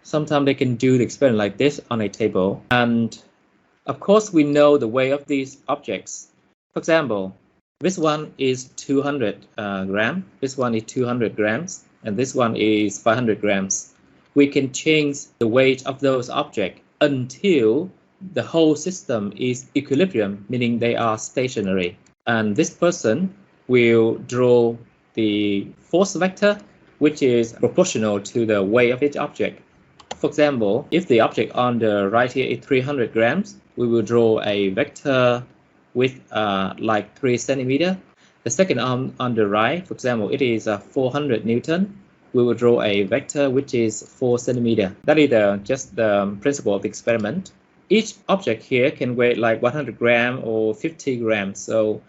Sometimes they can do the experiment like this on a table. And of course, we know the weight of these objects. For example, this one is 200 grams, this one is 200 grams, and this one is 500 grams. We can change the weight of those objects until the whole system is equilibrium, meaning they are stationary. And this person will draw the force vector, which is proportional to the weight of each object. For example, if the object on the right here is 300 grams, we will draw a vector with like 3 centimeters. The second arm on the right, for example, it is 400 Newton. We will draw a vector which is 4 centimeters. That is just the principle of the experiment. Each object here can weigh like 100 grams or 50 grams. So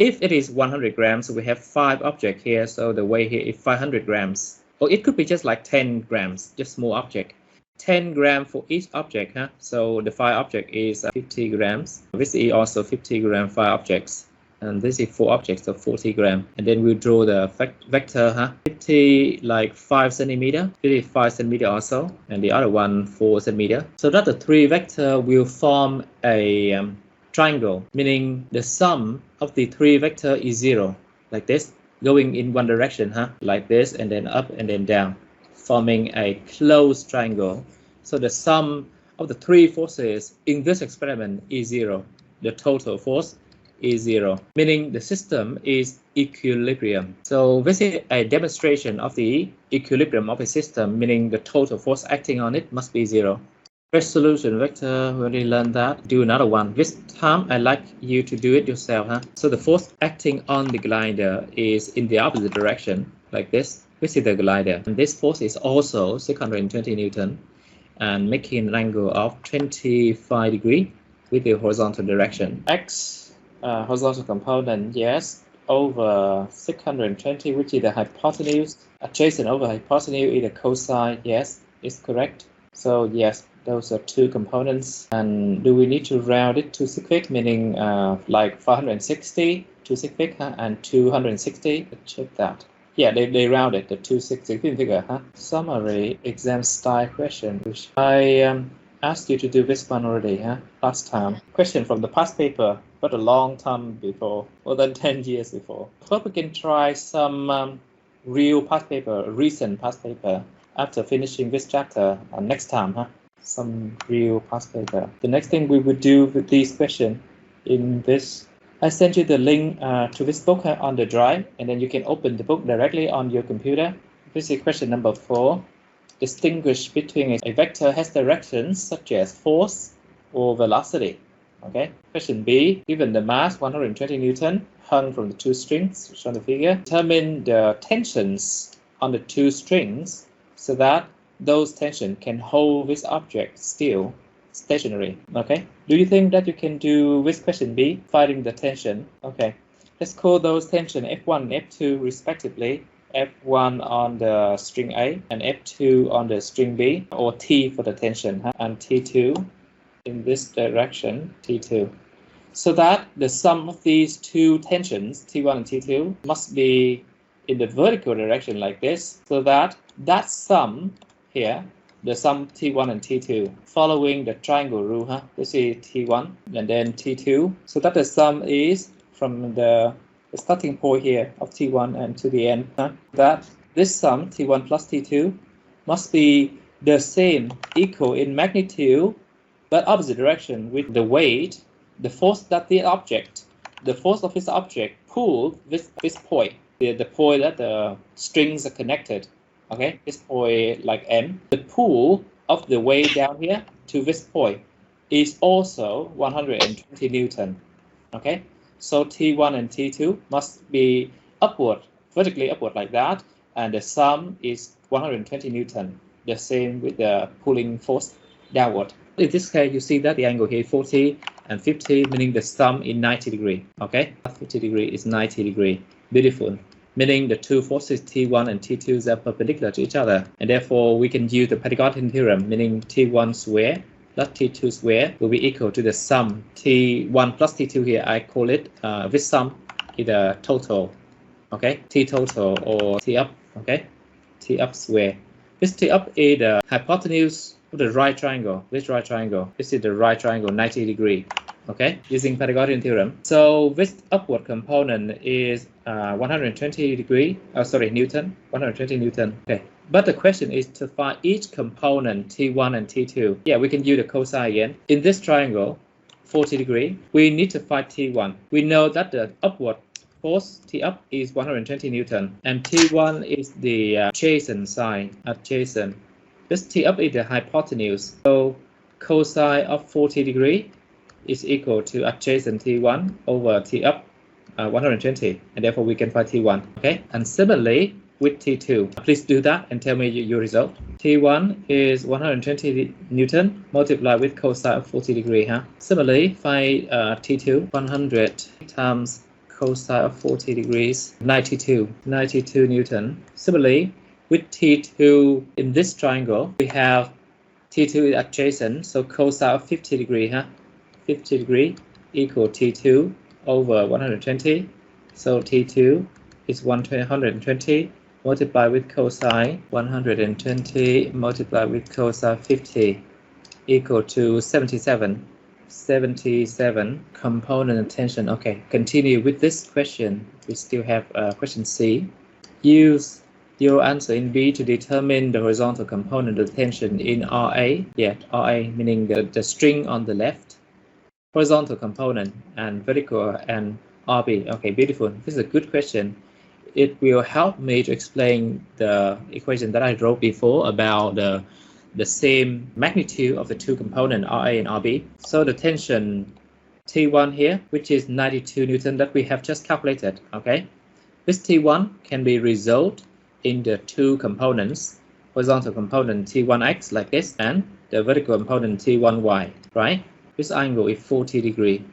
if it is 100 grams, we have 5 objects here. So the weight here is 500 grams. Or it could be just like 10 grams, just small object. 10 grams for each object. So the 5 object is 50 grams. This is also 50 grams, 5 objects. And this is 4 objects, so 40 grams. And then we'll draw the vector, 50 like 5 centimeters. It is 5 centimeters also, and the other one 4 centimeters. So that the 3 vectors will form a triangle, meaning the sum of the 3 vectors is 0, like this, going in one direction, like this, and then up and then down, forming a closed triangle. So the sum of the 3 forces in this experiment is 0. The total force is 0, meaning the system is equilibrium. So this is a demonstration of the equilibrium of a system, meaning the total force acting on it must be 0. Resolution vector, we already learned that. Do another one. This time I'd like you to do it yourself. So the force acting on the glider is in the opposite direction, like this. This is the glider. And this force is also 620 Newton and making an angle of 25 degrees with the horizontal direction. X horizontal component, yes, over 620, which is the hypotenuse. Adjacent over hypotenuse is the cosine, yes, it's correct. So yes, those are 2 components. And do we need to round it to sig, meaning like 560 to sig, and 260? Let's check that. Yeah, they rounded the 260 figure. Summary exam style question, which I asked you to do this one already, last time. Question from the past paper, but a long time before, more than 10 years before. Hope we can try some real past paper, recent past paper, after finishing this chapter next time. Some real past paper. The next thing we would do with these questions in this, I sent you the link to this book on the drive, and then you can open the book directly on your computer. This is question number 4. Distinguish between a vector has directions such as force or velocity. Okay. Question B. Given the mass 120 Newton hung from the 2 strings shown in the figure, determine the tensions on the 2 strings so that those tensions can hold this object still stationary. Okay. Do you think that you can do this question B, finding the tension? Okay. Let's call those tension F1 and F2 respectively. F1 on the string A and F2 on the string B, or T for the tension, and T2 in this direction, T2. So that the sum of these 2 tensions, T1 and T2, must be in the vertical direction like this, so that that sum here, the sum T1 and T2, following the triangle rule, this is T1 and then T2, so that the sum is from the starting point here of T1 and to the end, that this sum T1 plus T2 must be the same, equal in magnitude, but opposite direction with the weight, the force that the force of this object pulled this point, the point that the strings are connected, okay, this point like M, the pull of the weight down here to this point is also 120 Newton, okay. So T1 and T2 must be upward, vertically upward like that, and the sum is 120 Newton, the same with the pulling force downward. In this case, you see that the angle here is 40 and 50, meaning the sum is 90 degrees. Okay, 50 degrees is 90 degrees. Beautiful. Meaning the 2 forces T1 and T2 are perpendicular to each other, and therefore we can use the Pythagorean theorem, meaning T1 square plus T2 square will be equal to the sum T1 plus T2 here. I call it this sum is the total, okay, T total or T up, okay, T up square. This T up is the hypotenuse of the right triangle. This right triangle. This is the right triangle, 90 degree. Okay, using Pythagorean theorem. So this upward component is 120 degree. Newton. 120 Newton. Okay. But the question is to find each component T1 and T2. Yeah, we can use the cosine again. In this triangle, 40 degree, we need to find T1. We know that the upward force T up is 120 Newton, and T1 is the adjacent side. Adjacent. This T up is the hypotenuse. So cosine of 40 degree is equal to adjacent T1 over T up 120, and therefore we can find T1. Okay, and similarly with T2, please do that and tell me your result. T1 is 120 Newton multiplied with cosine of 40 degree. Similarly, find T2, 100 times cosine of 40 degrees, 92 Newton. Similarly, with T2 in this triangle, we have T2 is adjacent, so cosine of 50 degree. 50 degree equal T2 over 120. So T2 is 120 multiplied with cosine 120 multiplied with cosine 50 equal to 77. 77 component of tension. Okay, continue with this question. We still have question C. Use your answer in B to determine the horizontal component of tension in RA. Yeah, RA meaning the string on the left. Horizontal component and vertical and RB. Okay, beautiful. This is a good question. It will help me to explain the equation that I wrote before about the same magnitude of the two components, RA and RB. So the tension T1 here, which is 92 Newton that we have just calculated. Okay, this T1 can be resolved in the two components, horizontal component T1x like this, and the vertical component T1y, right? This angle is 40 degree,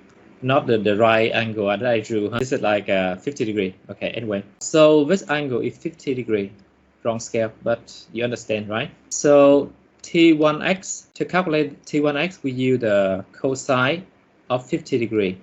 not the right angle that I drew. This is like 50 degree. Okay, anyway. So this angle is 50 degree. Wrong scale, but you understand, right? So T1x, to calculate T1x, we use the cosine of 50 degree.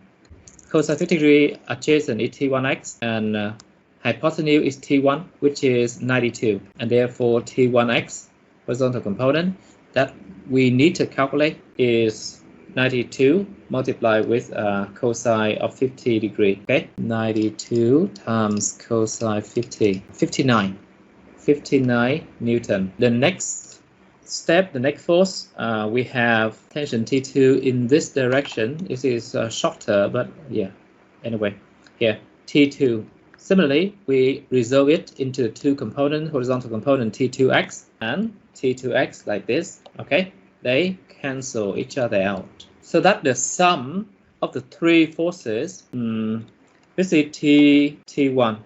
Cosine 50 degree adjacent is T1x, and hypotenuse is T1, which is 92. And therefore T1x, horizontal component, that we need to calculate is 92 multiplied with cosine of 50 degree. Okay, 92 times cosine 50, 59 Newton. The next step, the next force, we have tension T2 in this direction. This is shorter, but yeah, anyway, here T2. Similarly, we resolve it into two components, horizontal component T2x and T2x like this. Okay, they cancel each other out. So that the sum of the three forces, this is T1,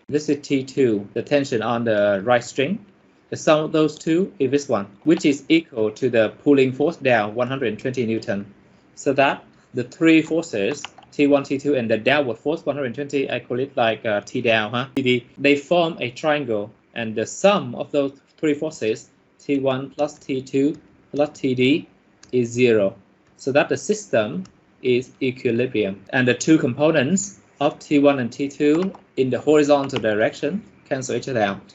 this is T2, the tension on the right string. The sum of those two is this one, which is equal to the pulling force down, 120 Newton. So that the three forces, T1, T2, and the downward force, 120, I call it like T down, TD, they form a triangle, and the sum of those three forces, T1 plus T2 plus TD, is 0. So that the system is equilibrium. And the two components of T1 and T2 in the horizontal direction cancel each other out.